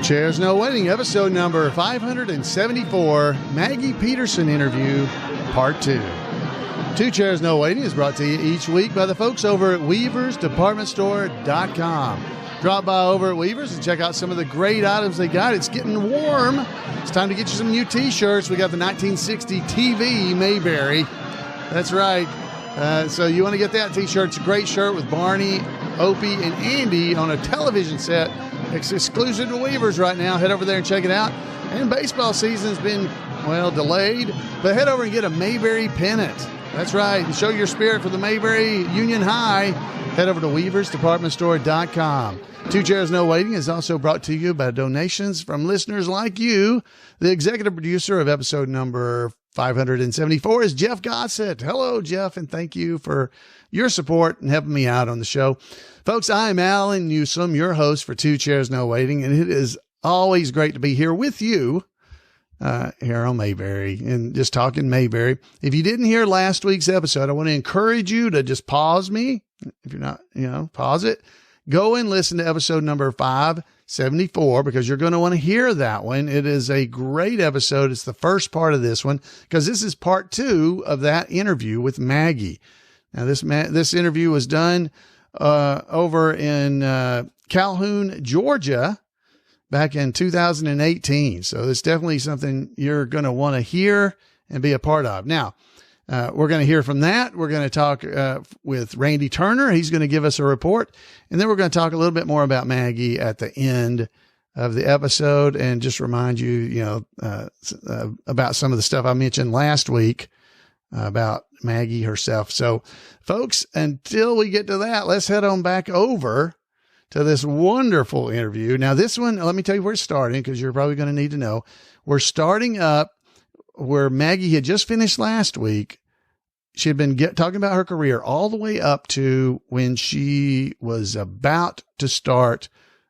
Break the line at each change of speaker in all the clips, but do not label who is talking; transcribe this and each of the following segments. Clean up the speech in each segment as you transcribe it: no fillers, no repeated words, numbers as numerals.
Chairs No Wedding, episode number 574, Maggie Peterson interview, part 2. Two Chairs No Waiting is brought to you each week by the folks over at weaversdepartmentstore.com. Drop by over at Weavers and check out some of the great items they got. It's getting warm. It's time to get you some new t-shirts. We got the 1960 TV Mayberry. That's right. So you want to get that t-shirt. It's a great shirt with Barney, Opie, and Andy on a television set. It's exclusive to Weavers right now. Head over there and check it out. And baseball season's been, well, delayed. But head over and get a Mayberry pennant. That's right. And show your spirit for the Mayberry Union High. Head over to weaversdepartmentstore.com. Two Chairs No Waiting is also brought to you by donations from listeners like you. The executive producer of episode number 574 is Jeff Gossett. Hello, Jeff, and thank you for your support and helping me out on the show. Folks, I am Alan Newsome, your host for Two Chairs No Waiting, and it is always great to be here with you here on Mayberry and just talking Mayberry. If you didn't hear last week's episode, I want to encourage you to just pause me. If you're not, pause it. Go and listen to episode number 574 because you're going to want to hear that one. It is a great episode. It's the first part of this one because this is part 2 of that interview with Maggie. Now, this interview was done over in Calhoun, Georgia, back in 2018. So it's definitely something you're going to want to hear and be a part of. Now, we're going to hear from that. We're going to talk with Randy Turner. He's going to give us a report. And then we're going to talk a little bit more about Maggie at the end of the episode and just remind you, about some of the stuff I mentioned last week about Maggie herself. So, folks, until we get to that, let's head on back over to this wonderful interview. Now, this one, let me tell you where it's starting because you're probably going to need to know. We're starting up where Maggie had just finished last week. She had been talking about her career all the way up to when she was about to start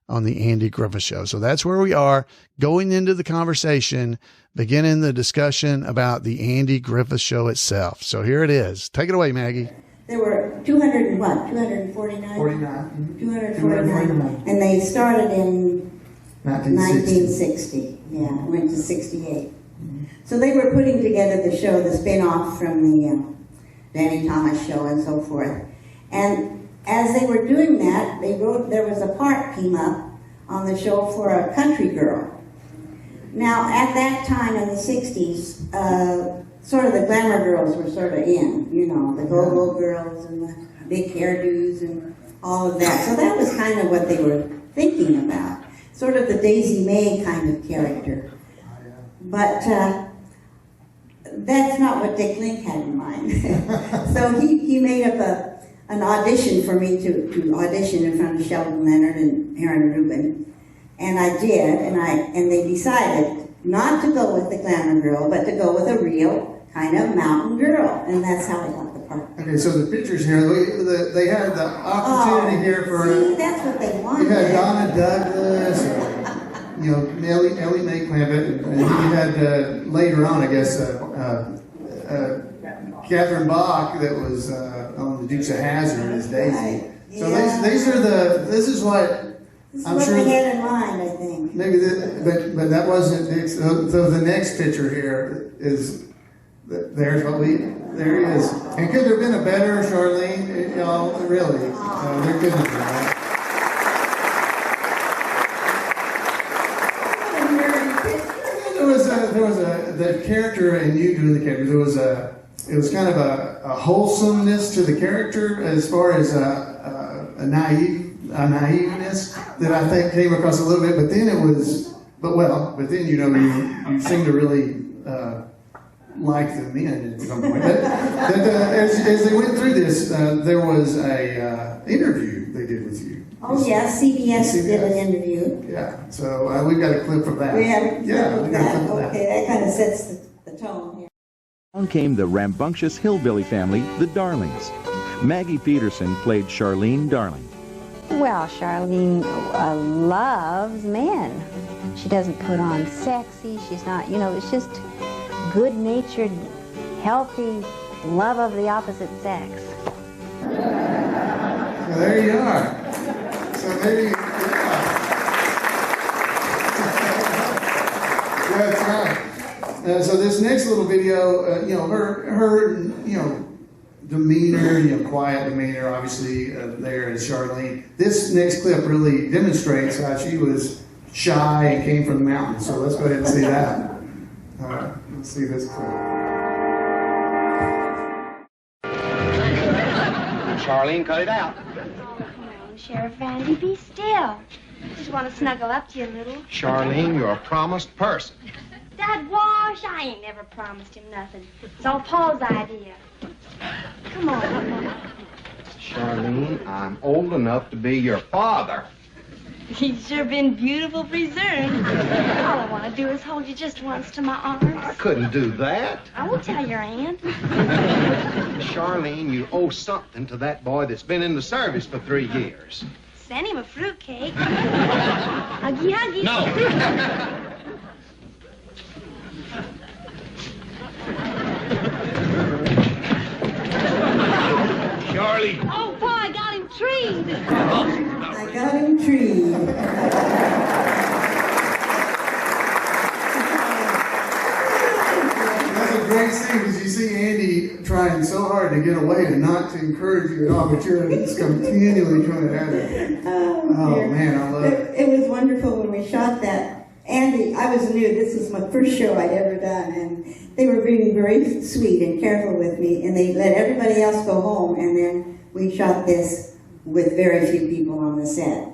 on the Andy Griffith Show. So that's where we are going into the conversation, beginning the discussion about the Andy Griffith Show itself. So here it is. Take it away, Maggie.
There were 249?
49.
249. And they started in 1960. Yeah, went to 68. So they were putting together the show, the spin-off from the Danny Thomas Show and so forth. And as they were doing that, there was a part came up on the show for a country girl. Now, at that time in the 60s, sort of the glamour girls were sort of in, the go-go girls and the big hairdos and all of that. So that was kind of what they were thinking about, sort of the Daisy May kind of character. But that's not what Dick Link had in mind. So he made up an audition for me to audition in front of Sheldon Leonard and Aaron Rubin. And I did, and they decided not to go with the glamour girl, but to go with a real kind of mountain girl. And that's how I got the part.
Okay, so the pictures here, they had the opportunity here for...
See, that's what they wanted.
You had Donna Douglas, Ellie Mae Clampett, and you had later on, I guess, Catherine Bach that was on the Dukes of Hazzard as Daisy.
Right.
So
yeah.
this is what I'm
what
sure
they had in mind, I think.
Maybe, but that wasn't. So the next picture here is there he is. And could there have been a better Charlene? Really, there couldn't have been. There was the character, and you doing the character. It was kind of a wholesomeness to the character as far as a naiveness that I think came across a little bit. But then you seem to really like the men at some point. But as they went through this, there was a interview they did with you.
Oh, yes, CBS did an interview.
Yeah, so we've got a clip from that.
We have a clip of that.
Okay,
that kind of sets the tone here.
On came the rambunctious hillbilly family, the Darlings. Maggie Peterson played Charlene Darling.
Well, Charlene loves men. She doesn't put on sexy. She's not, it's just good-natured, healthy love of the opposite sex.
Well, there you are. So maybe, That's right. So this next little video, you know, her, you know, demeanor, you know, quiet demeanor, obviously there is Charlene. This next clip really demonstrates how she was shy and came from the mountains. So let's go ahead and see that. All right, let's see this clip.
Charlene, cut it out.
Sheriff Andy, be still. Just want to snuggle up to you a little.
Charlene, you're a promised person.
Dad Wash, I ain't never promised him nothing. It's all Paul's idea. Come on.
Charlene, I'm old enough to be your father.
He's sure been beautiful preserved. All I want to do is hold you just once to my arms.
I couldn't do that.
I won't tell your aunt.
Charlene, you owe something to that boy that's been in the service for 3 years.
Send him a fruitcake. Huggy, huggy.
No. Charlie.
Oh, boy, I got him treed.
I got him treed.
That's a great scene because you see Andy trying so hard to get away and not to encourage you at all, but you're just continually coming at it. Oh man, I love it.
It was wonderful when we shot that. Andy, I was new. This was my first show I'd ever done, and they were being very sweet and careful with me, and they let everybody else go home, and then we shot this with very few people on the set.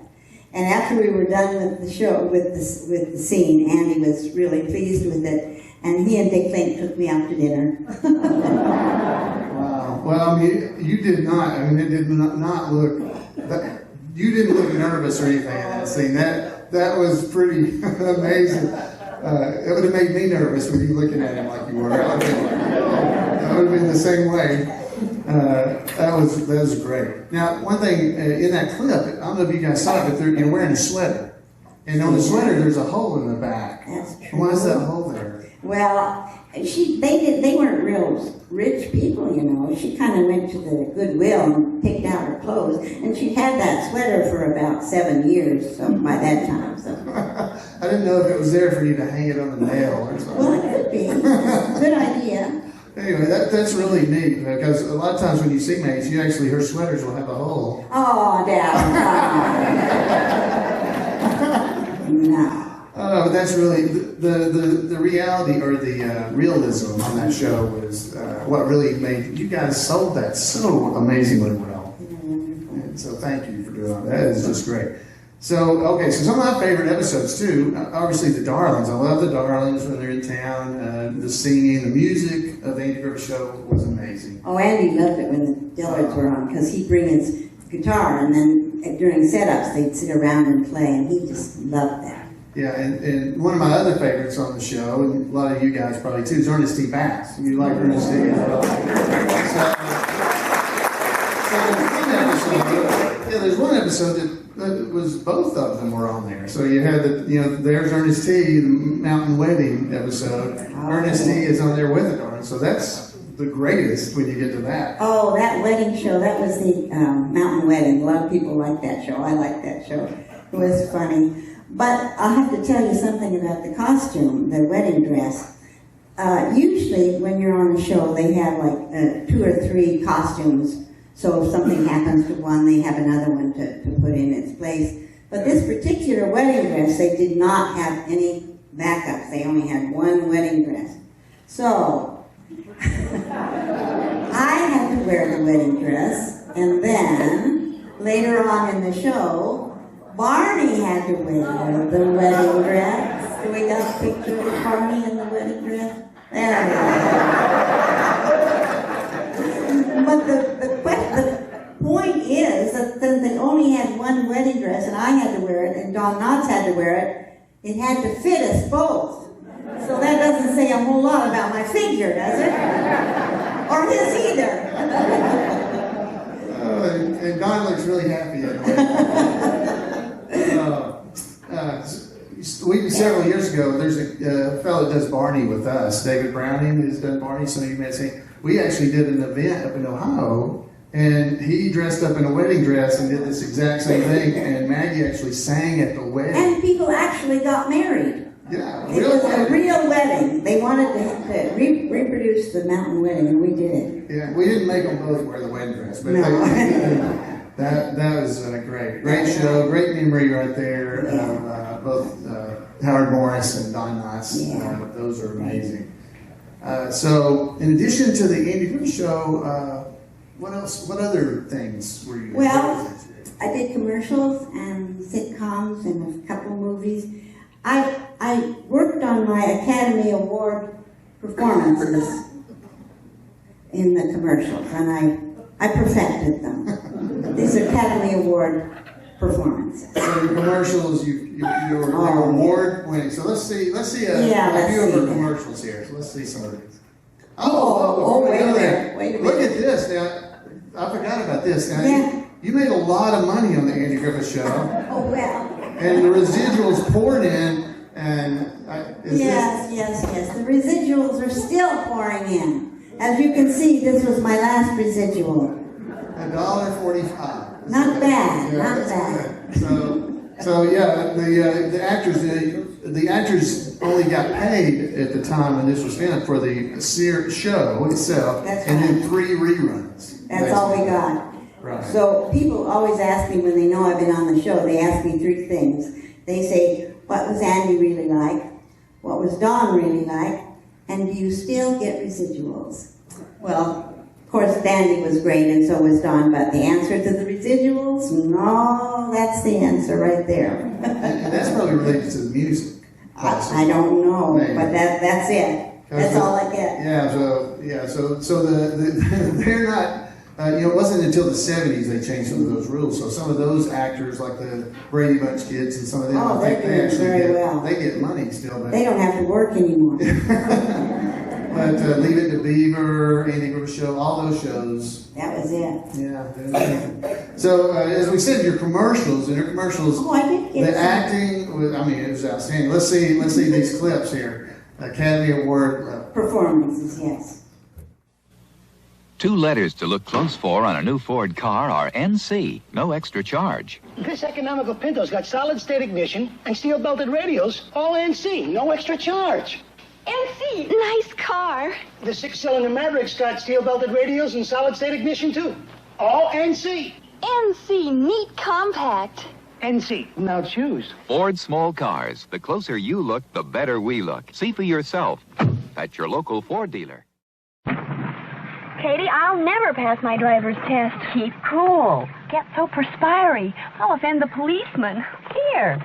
And after we were done with the show, with the scene, Andy was really pleased with it, and he and Dick Link took me out to dinner.
Wow. Well, I mean, you did not. I mean, it did not look. You didn't look nervous or anything in that scene. That was pretty amazing. It would have made me nervous with you looking at him like you were. I would have been the same way. That was great. Now, one thing in that clip, I don't know if you guys saw it, but you're wearing a sweater, and on the sweater there's a hole in the back.
That's true.
Why is that hole there?
Well, they weren't real rich people, you know. She kind of went to the Goodwill and picked out her clothes, and she had that sweater for about 7 years, so by that time. So.
I didn't know if it was there for you to hang it on the nail or something.
Well, it could be. Good idea.
Anyway, that's really neat because a lot of times when you see Mace, her sweaters will have a hole.
Oh, Dad. No.
But that's really the reality or the realism on that show was what really made you guys sold that so amazingly well. And so thank you for doing that. That is just great. So okay, so some of my favorite episodes too. Obviously the Darlings. I love the Darlings when they're in town. The singing, the music of the Andy Griffith Show was amazing.
Oh, Andy loved it when the Dillards were on because he'd bring his guitar and then during setups they'd sit around and play, and he just loved that.
Yeah, and one of my other favorites on the show, and a lot of you guys probably too, is Ernest T. Bass. You like Ernest T. as well. So there's one episode that was both of them were on there. So you had there's Ernest T. the Mountain Wedding episode.
Oh.
Ernest T. is on there with it, darn. So that's the greatest when you get to that.
Oh, that wedding show, that was the Mountain Wedding. A lot of people like that show. I like that show. It was funny. But I'll have to tell you something about the costume, the wedding dress. Usually when you're on a show, they have like 2 or 3 costumes. So if something happens to one, they have another one to put in its place. But this particular wedding dress, they did not have any backups. They only had one wedding dress. So I had to wear the wedding dress, and then later on in the show, Barney had to wear the wedding dress. So we got a picture of Barney in the wedding dress. There we go. But the point is that they only had one wedding dress, and I had to wear it, and Don Knotts had to wear it. It had to fit us both. So that doesn't say a whole lot about my figure, does it? Or his either.
And Don looks really happy. Several years ago, there's a fellow that does Barney with us, David Browning, has done Barney, so you may say. We actually did an event up in Ohio, and he dressed up in a wedding dress and did this exact same thing, and Maggie actually sang at the wedding.
And people actually got married.
Yeah,
It was a real wedding. They wanted to reproduce the mountain wedding, and we did it.
Yeah, we didn't make them both wear the wedding dress, but
No.
that was great show, great memory right there of both Howard Morris and Don Knotts.
Yeah.
Those are amazing. So, in addition to the Andy Griffith Show, what else? What other things were you?
Well, I did commercials and sitcoms and a couple movies. I worked on my Academy Award performances in the commercials, and I perfected them. These are Academy Award performances.
So the commercials, you're award winning. So let's see a few of the commercials here. So let's see some of these.
Wait a minute.
Look at this. Now, I forgot about this. Now,
Yeah.
you made a lot of money on the Andy Griffith Show.
Oh, well.
And the residuals poured in, and
Yes. The residuals are still pouring in. As you can see, this was my last residual.
$1.45.
Not bad,
Yeah,
not
that's
bad.
good. So yeah, the actors only got paid at the time when this was filmed for the show itself,
That's
and
right.
then 3 reruns.
That's all we got.
Right.
So people always ask me when they know I've been on the show, they ask me 3 things. They say, what was Andy really like? What was Don really like? And do you still get residuals? Well, of course, Andy was great and so was Don, but the answer to the residuals? No, that's the answer right there.
And that's probably related to the music.
I don't know,
Maybe.
but that's it. That's all I get.
So they're not. It wasn't until the 70s they changed some of those rules. So some of those actors, like the Brady Bunch kids and some of them,
Oh,
I think
they're
they
doing
actually
very well.
They get money still. But
They don't have to work anymore.
But Leave It to Beaver, Andy Griffith Show, all those shows.
That was it.
Yeah. So as we said, your commercials,
Oh, I did get
the
some.
acting was, it was outstanding. Let's see these clips here. Academy Award.
Performances, yes.
2 letters to look close for on a new Ford car are NC, no extra charge.
This economical Pinto's got solid-state ignition and steel-belted radials, all NC, no extra charge.
NC, nice car.
The 6-cylinder Maverick's got steel-belted radials and solid-state ignition, too. All NC.
NC, neat compact.
NC, now choose.
Ford small cars. The closer you look, the better we look. See for yourself at your local Ford dealer.
Katie, I'll never pass my driver's test.
Keep cool. Get so perspiry. I'll offend the policeman. Here.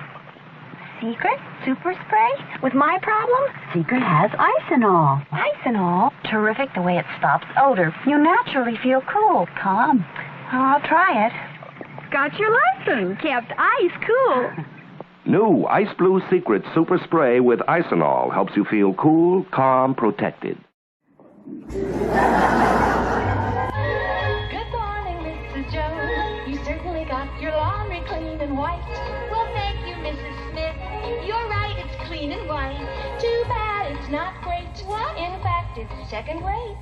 Secret super spray? With my problem? Secret has Isanol. Isanol? Terrific the way it stops odor. You naturally feel cool, calm. I'll try it.
Got your license. Kept ice cool.
New Ice Blue Secret Super Spray with Isanol helps you feel cool, calm, protected.
Good morning, Mrs. Jones. You certainly got your laundry clean and white. Well, thank you, Mrs. Smith. You're right, it's clean and white. Too bad it's not great. What? In fact, it's second rate.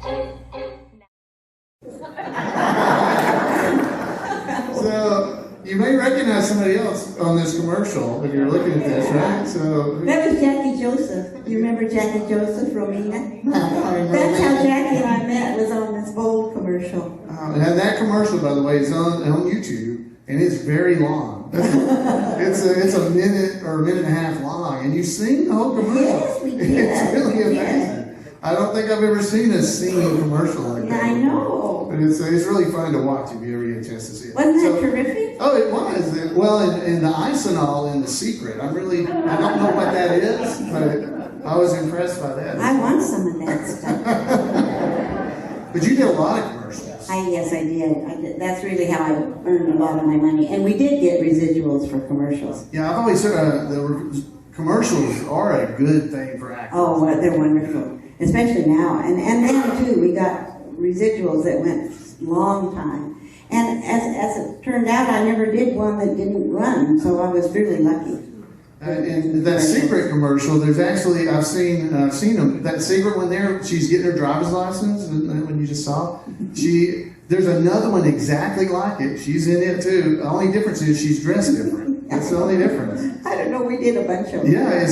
So you may recognize somebody else on this commercial if you're looking at this, right? So
That was Jackie Joseph. You remember Jackie Joseph, Romina? That's how Jackie and I met, was on this bold commercial.
and that commercial, by the way, is on YouTube, and it's very long. it's a minute or a minute and a half long, and you sing the whole commercial.
Yes, we did.
It's really amazing.
Yes.
I don't think I've ever seen a singing commercial like that.
I know.
But it's really fun to watch if you ever get a chance to see it.
Wasn't that terrific?
Oh, it was. Well, and the Isanol in The Secret. I don't know what that is, but I was impressed by that.
I want some of that stuff.
But you did a lot of commercials.
Yes, I did. That's really how I earned a lot of my money. And we did get residuals for commercials.
Yeah, I've always said commercials are a good thing for actors.
Oh, well, they're wonderful. Especially now. And then, too, we got residuals that went long time. And as it turned out, I never did one that didn't run, so I was really lucky.
And that Secret commercial, there's actually, I've seen them. That Secret one she's getting her driver's license, when you just saw. There's another one exactly like it. She's in it too. The only difference is she's dressed different. That's the only difference.
I don't know we did a bunch of them.
Yeah,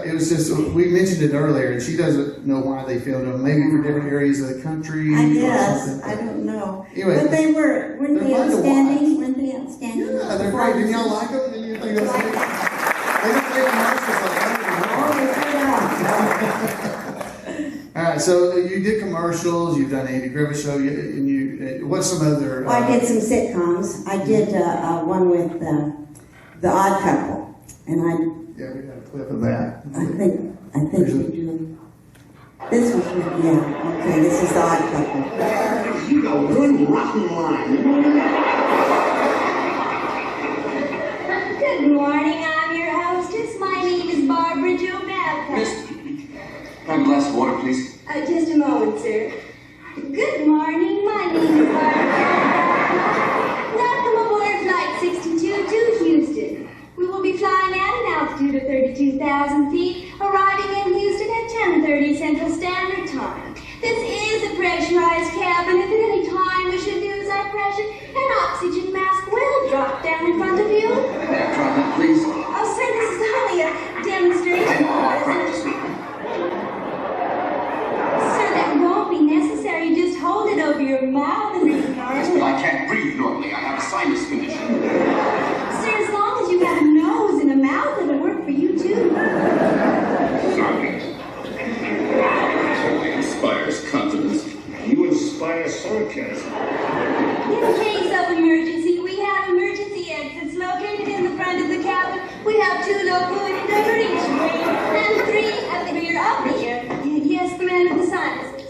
it was just, we mentioned it earlier, and she doesn't know why they filmed them. Maybe for different areas of the country.
I guess.
Or something.
I don't know.
Anyway,
but weren't they outstanding? Weren't they outstanding?
Yeah, they're great. Didn't y'all like them? Didn't you think it was great? They don't play commercials like that. All right, so you did commercials, you've done Andy Griffith Show, and what's some other...
Well, I did some sitcoms. I did one with The Odd Couple, and
yeah, we got a clip of that.
I think you do. This was, okay, this is The Odd Couple.
You go good rotten line.
Good morning, I'm your hostess. My name is Barbara Jo Babcock.
Have a glass of water, please.
Just a moment, sir. Good morning, my name is Barbara. Welcome aboard Flight 62 to Houston. We will be flying at an altitude of 32,000 feet, arriving in Houston at 10:30 Central Standard Time. This is a pressurized cabin. If at any time we should lose our pressure, an oxygen mask will drop down in front of you.
Drop it, please.
Oh, sir, this is only a demonstration.
Practice me.
Sir, that won't be necessary. Just hold it over your mouth and breathe
Yes, but I can't breathe normally. I have a sinus condition.
Sir, as long as you have a nose and a mouth, it'll work for you, too.
Sergeant. Certainly inspires confidence. You inspire sarcasm.
In case of emergency, we have emergency exits located in the front of the cabin. We have 2 located under each wing and 3 at the rear of the air. Yes, the man with the sinuses.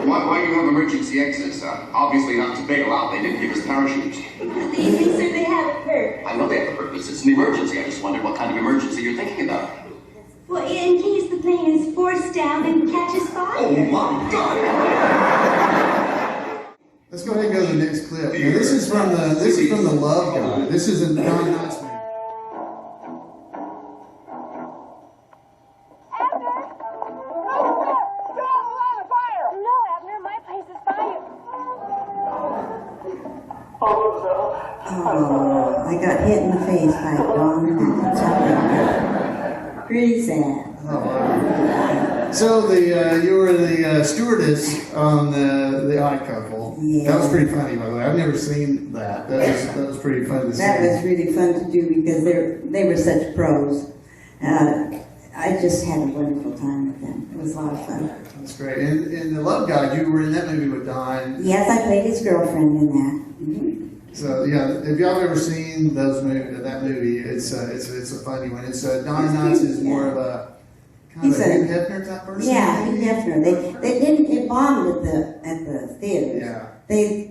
Why do you have emergency exits? Obviously not to bail out. They didn't give us parachutes.
Believe me, sir, they have a purpose.
I know they have a purpose. It's an emergency. I just wondered what kind of emergency you're thinking about.
Well, in case the plane is forced down and catches fire.
Oh, my God!
Let's go ahead and go to the next clip. Now, this is from the Love Guy. This is in Don Knotts.
Oh, I got hit in the face by a Gomer. Pretty sad.
Oh, wow. So you were the stewardess on the Odd Couple.
Yeah.
That was pretty funny, by the way. I've never seen that. That was pretty fun to see.
That was really fun to do because they were such pros. I just had a wonderful time with them. It was a lot of fun.
That's great. And in The Love Guide, you were in that movie with Don.
Yes, I played his girlfriend in that. Mm-hmm.
So yeah, if y'all have ever seen that movie, it's a funny one. It's Don Knotts is more of a kind of a Hugh Hefner type person.
Yeah, Hugh Hefner. It bombed at the theaters.
Yeah.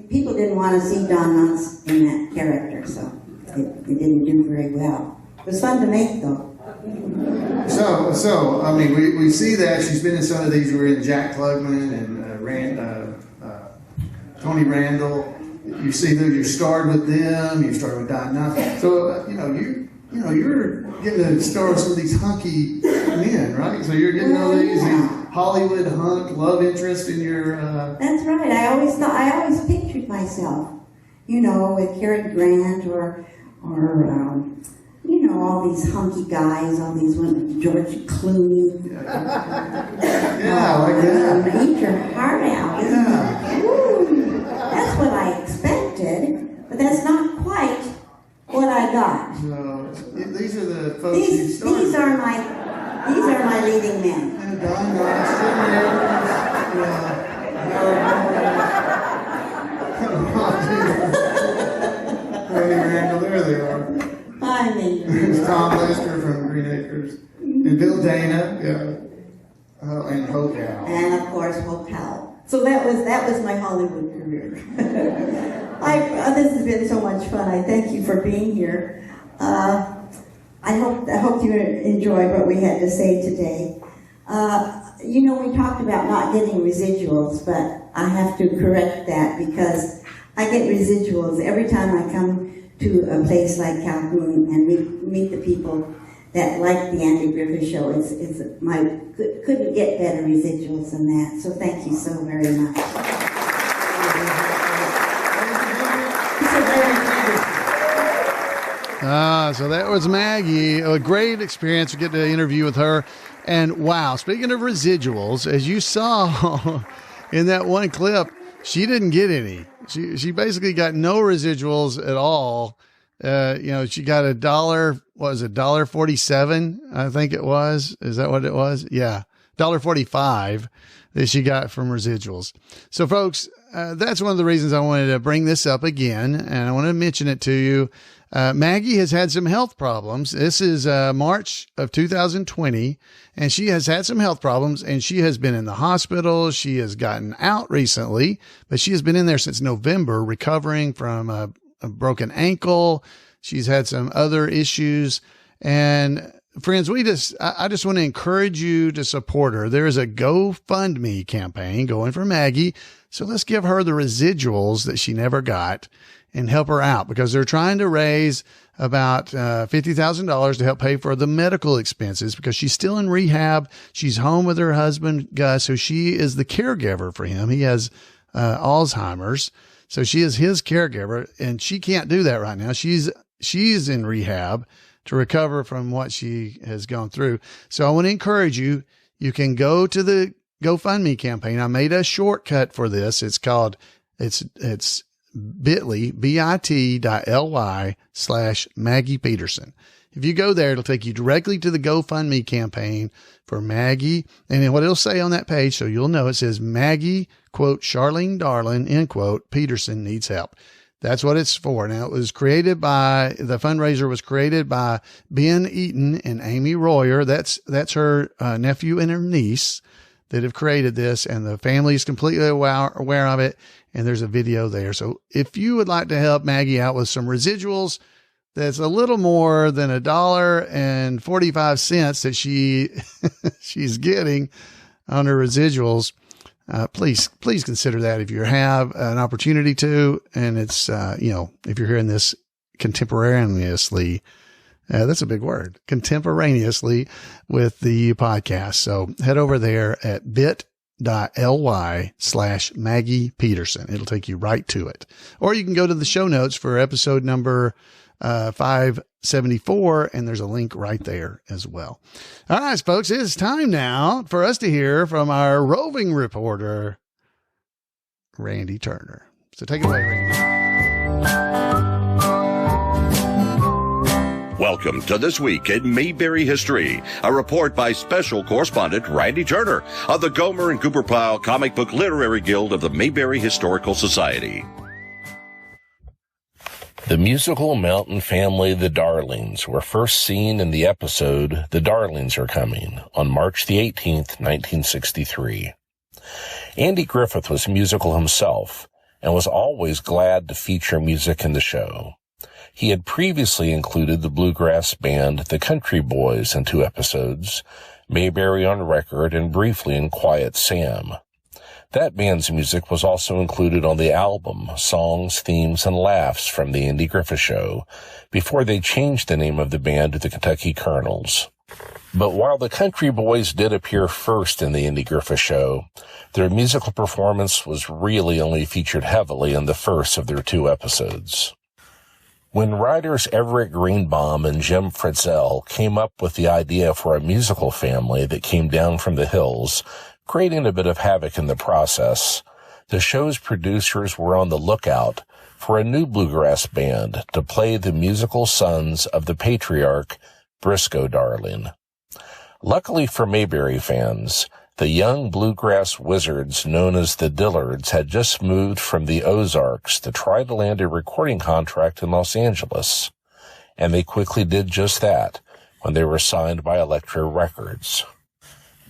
People didn't want to see Don Knotts in that character, so it didn't do very well. It was fun to make though.
So I mean, we see that she's been in some of these. We were in Jack Klugman and Tony Randall. You see them. You starred with them. You starred with Don Knotts. So you're getting to star with some of these hunky men, right? So you're getting all these Hollywood hunk love interest in your.
That's right. I always pictured myself, with Cary Grant or all these hunky guys, all these women, George Clooney.
Yeah, like that.
Eat your heart out.
Yeah.
Woo. That's what I expected, but that's not quite what I got.
So these are the folks you started.
These are my leading men.
And Don Knotts, Tony Randall, there they are.
Hi,
There's Tom Lester from Green Acres. And Bill Dana, and Hope Howell.
And of course, Hope Howell. So that was my Hollywood career. This has been so much fun. I thank you for being here. I hope you enjoyed what we had to say today. We talked about not getting residuals, but I have to correct that because I get residuals every time I come to a place like Calhoun and meet the people that like the Andy Griffith Show. Couldn't get better residuals than that. So thank you so very much.
So that was Maggie. A great experience to get to interview with her. And wow, speaking of residuals, as you saw in that one clip, she didn't get any. She basically got no residuals at all. She got $1.47, I think it was. Is that what it was? Yeah. $1.45 that she got from residuals. So folks, that's one of the reasons I wanted to bring this up again. And I want to mention it to you. Maggie has had some health problems. This is March of 2020, and she has had some health problems, and she has been in the hospital. She has gotten out recently, but she has been in there since November, recovering from a broken ankle. She's had some other issues. And friends, I just want to encourage you to support her. There is a GoFundMe campaign going for Maggie. So let's give her the residuals that she never got and help her out, because they're trying to raise about $50,000 to help pay for the medical expenses, because she's still in rehab. She's home with her husband, Gus, so she is the caregiver for him. He has Alzheimer's, so she is his caregiver, and she can't do that right now. She's in rehab to recover from what she has gone through. So I want to encourage you. You can go to the GoFundMe campaign. I made a shortcut for this. It's bit.ly/Maggie Peterson. If you go there, it'll take you directly to the GoFundMe campaign for Maggie. And then what it'll say on that page, so you'll know, it says Maggie, quote, Charlene Darling, end quote, Peterson needs help. That's what it's for. Now, the fundraiser was created by Ben Eaton and Amy Royer. That's her nephew and her niece that have created this, and the family is completely aware of it. And there's a video there. So if you would like to help Maggie out with some residuals, that's a little more than $1.45 that she's getting on her residuals, please consider that if you have an opportunity to. And it's, if you're hearing this contemporaneously, that's a big word, contemporaneously with the podcast. So head over there at bit.ly/Maggie Peterson. It'll take you right to it. Or you can go to the show notes for episode number 574, and there's a link right there as well. All right, folks, it's time now for us to hear from our roving reporter, Randy Turner. So take it away, Randy.
Welcome to This Week in Mayberry History, a report by special correspondent Randy Turner of the Gomer and Pyle Comic Book Literary Guild of the Mayberry Historical Society.
The musical mountain family, the Darlings, were first seen in the episode The Darlings Are Coming on March the 18th, 1963. Andy Griffith was musical himself and was always glad to feature music in the show. He had previously included the bluegrass band The Country Boys in 2 episodes, Mayberry on Record and briefly in Quiet Sam. That band's music was also included on the album Songs, Themes, and Laughs from the Andy Griffith Show, before they changed the name of the band to the Kentucky Colonels. But while the Country Boys did appear first in the Andy Griffith Show, their musical performance was really only featured heavily in the first of their 2 episodes. When writers Everett Greenbaum and Jim Fritzell came up with the idea for a musical family that came down from the hills, creating a bit of havoc in the process, the show's producers were on the lookout for a new bluegrass band to play the musical sons of the patriarch Briscoe Darling. Luckily for Mayberry fans, the young bluegrass wizards known as the Dillards had just moved from the Ozarks to try to land a recording contract in Los Angeles, and they quickly did just that when they were signed by Elektra Records.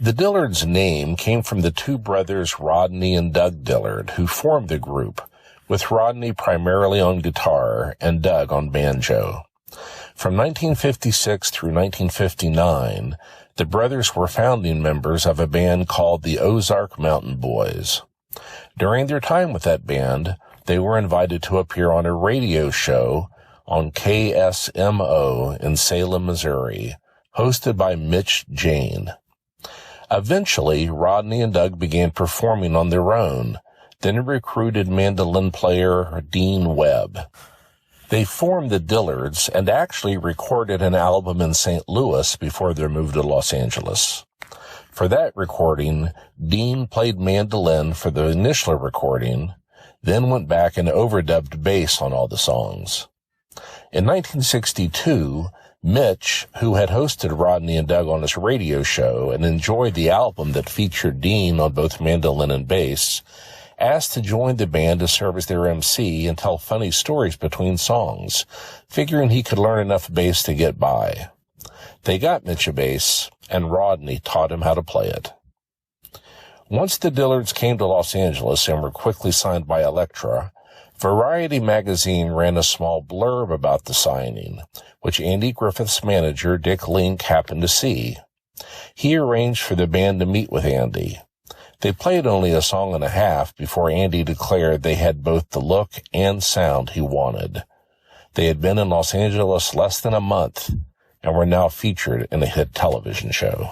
The Dillards' name came from the 2 brothers Rodney and Doug Dillard, who formed the group, with Rodney primarily on guitar and Doug on banjo. From 1956 through 1959, the brothers were founding members of a band called the Ozark Mountain Boys. During their time with that band, they were invited to appear on a radio show on KSMO in Salem, Missouri, hosted by Mitch Jane. Eventually, Rodney and Doug began performing on their own, then recruited mandolin player Dean Webb. They formed the Dillards and actually recorded an album in St. Louis before their move to Los Angeles. For that recording, Dean played mandolin for the initial recording, then went back and overdubbed bass on all the songs. In 1962, Mitch, who had hosted Rodney and Doug on his radio show and enjoyed the album that featured Dean on both mandolin and bass, asked to join the band to serve as their MC and tell funny stories between songs, figuring he could learn enough bass to get by. They got Mitch a bass, and Rodney taught him how to play it. Once the Dillards came to Los Angeles and were quickly signed by Elektra, Variety magazine ran a small blurb about the signing, which Andy Griffith's manager, Dick Link, happened to see. He arranged for the band to meet with Andy. They played only a song and a half before Andy declared they had both the look and sound he wanted. They had been in Los Angeles less than a month and were now featured in a hit television show.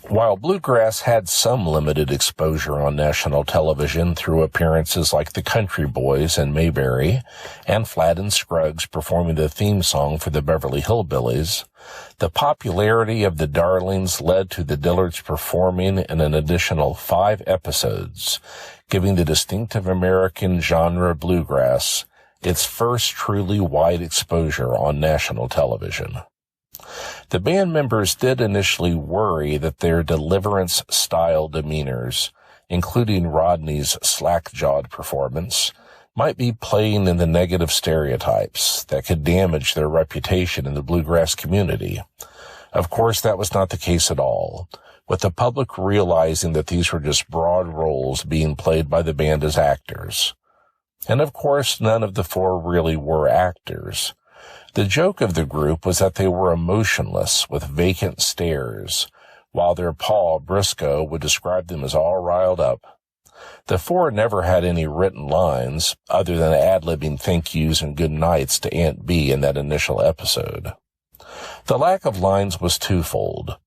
While bluegrass had some limited exposure on national television through appearances like the Country Boys and Mayberry, and Flatt and Scruggs performing the theme song for the Beverly Hillbillies, the popularity of the Darlings led to the Dillards performing in an additional 5 episodes, giving the distinctive American genre bluegrass its first truly wide exposure on national television. The band members did initially worry that their Deliverance-style demeanors, including Rodney's slack-jawed performance, might be playing in the negative stereotypes that could damage their reputation in the bluegrass community. Of course, that was not the case at all, with the public realizing that these were just broad roles being played by the band as actors. And of course, none of the 4 really were actors. The joke of the group was that they were emotionless with vacant stares, while their pa, Briscoe, would describe them as all riled up. The 4 never had any written lines, other than ad-libbing thank yous and good nights to Aunt B in that initial episode. The lack of lines was twofold.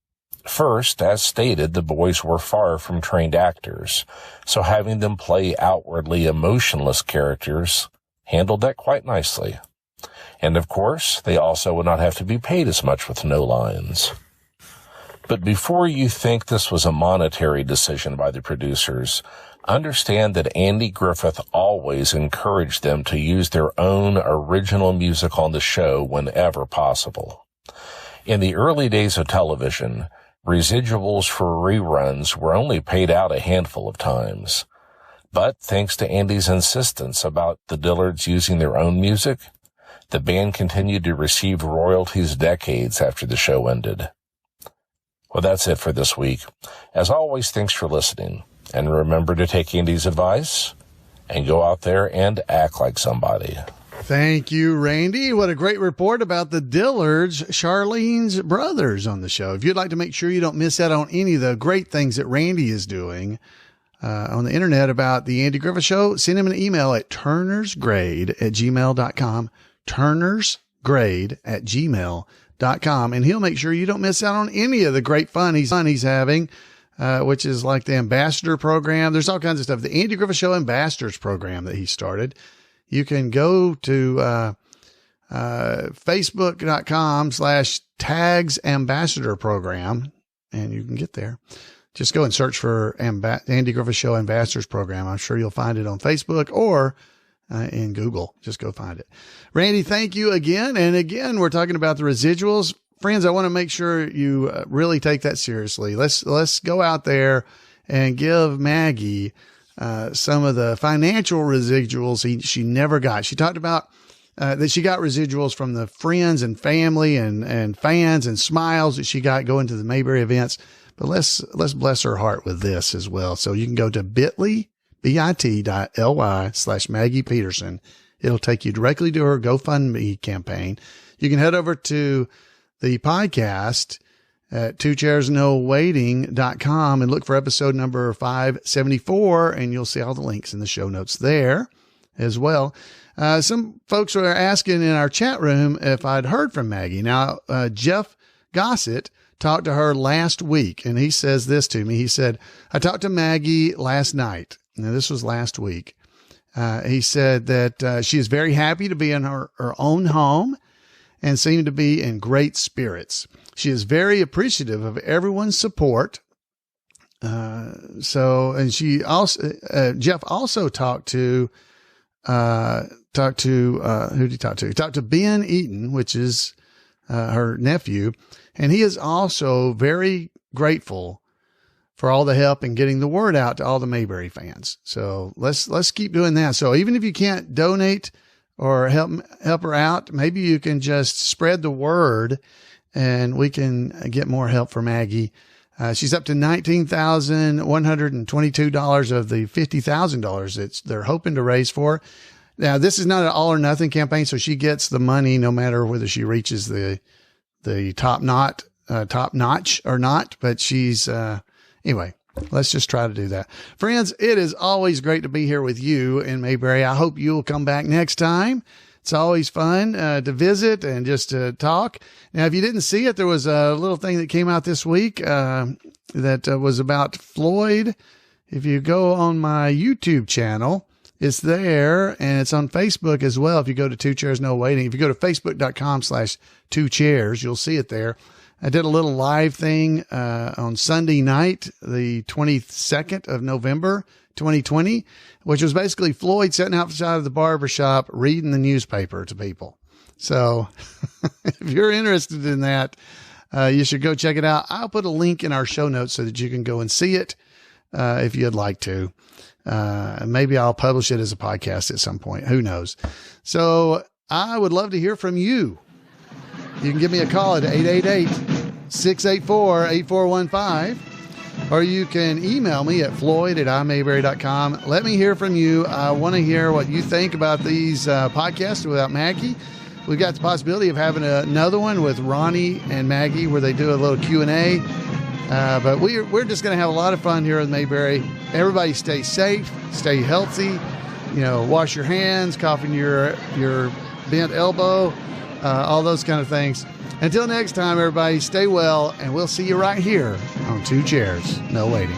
First, as stated, the boys were far from trained actors, so having them play outwardly emotionless characters handled that quite nicely. And of course, they also would not have to be paid as much with no lines. But before you think this was a monetary decision by the producers, understand that Andy Griffith always encouraged them to use their own original music on the show whenever possible. In the early days of television, residuals for reruns were only paid out a handful of times. But thanks to Andy's insistence about the Dillards using their own music, the band continued to receive royalties decades after the show ended. Well, that's it for this week. As always, thanks for listening. And remember to take Andy's advice and go out there and act like somebody.
Thank you, Randy. What a great report about the Dillards, Charlene's brothers, on the show. If you'd like to make sure you don't miss out on any of the great things that Randy is doing on the internet about the Andy Griffith Show, send him an email at turnersgrade@gmail.com. turnersgrade@gmail.com, and he'll make sure you don't miss out on any of the great fun he's having, which is like the ambassador program. There's all kinds of stuff. The Andy Griffith Show ambassadors program that he started. You can go to facebook.com/tags ambassador program, and you can get there. Just go and search for Andy Griffith Show ambassadors program. I'm sure you'll find it on Facebook or in Google. Just go find it. Randy, thank you again. And again, we're talking about the residuals. Friends, I want to make sure you really take that seriously. Let's go out there and give Maggie some of the financial residuals she never got. She talked about that she got residuals from the friends and family and fans and smiles that she got going to the Mayberry events. But let's bless her heart with this as well. So you can go to bit.ly/Maggie Peterson. It'll take you directly to her GoFundMe campaign. You can head over to the podcast at twocairsnowaiting.com and look for episode number 574, and you'll see all the links in the show notes there as well. Some folks were asking in our chat room if I'd heard from Maggie. Now, Jeff Gossett talked to her last week, and he says this to me. He said, I talked to Maggie last night. Now, this was last week. He said that she is very happy to be in her own home and seemed to be in great spirits. She is very appreciative of everyone's support. And she also, Jeff also talked to who did he talk to? He talked to Ben Eaton, which is, her nephew. And he is also very grateful for all the help in getting the word out to all the Mayberry fans. So let's keep doing that. So even if you can't donate or help her out, maybe you can just spread the word and we can get more help for Maggie. She's up to $19,122 of the $50,000 that they're hoping to raise for. Now, this is not an all or nothing campaign, so she gets the money no matter whether she reaches the top notch or not. But she's anyway. Let's just try to do that, friends. It is always great to be here with you in Mayberry. I hope you'll come back next time. It's always fun to visit and just to talk. Now, if you didn't see it, there was a little thing that came out this week that was about Floyd. If you go on my YouTube channel, it's there, and it's on Facebook as well. If you go to 2 Chairs No Waiting, if you go to facebook.com/2chairs, you'll see it there. I did a little live thing on Sunday night, the 22nd of November, 2020, which was basically Floyd sitting outside of the barbershop reading the newspaper to people. So if you're interested in that, you should go check it out. I'll put a link in our show notes so that you can go and see it if you'd like to. Maybe I'll publish it as a podcast at some point. Who knows? So I would love to hear from you. You can give me a call at 888-684-8415. Or you can email me at floyd@imayberry.com. Let me hear from you. I want to hear what you think about these podcasts without Maggie. We've got the possibility of having another one with Ronnie and Maggie where they do a little Q&A. But we're just going to have a lot of fun here in Mayberry. Everybody stay safe, stay healthy. Wash your hands, cough in your bent elbow, all those kind of things. Until next time, everybody, stay well, and we'll see you right here on 2 Chairs No Waiting.